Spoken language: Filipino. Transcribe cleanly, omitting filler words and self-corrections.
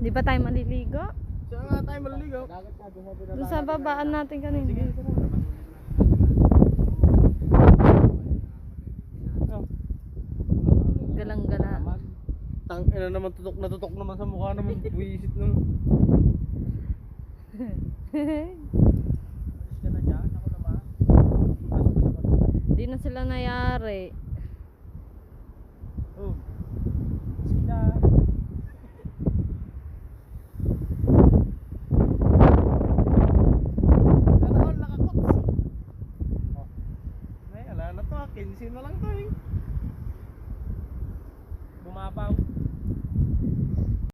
Di ba tayo maliligo? Saan nga tayo maliligaw? Doon sa babaan natin kanina. Sige. Galang-gala. Tang ina naman, tutok na tutok naman sa mukha naman. Buwisit nung. Alis ka na dyan, ako naman. Di na sila nayari.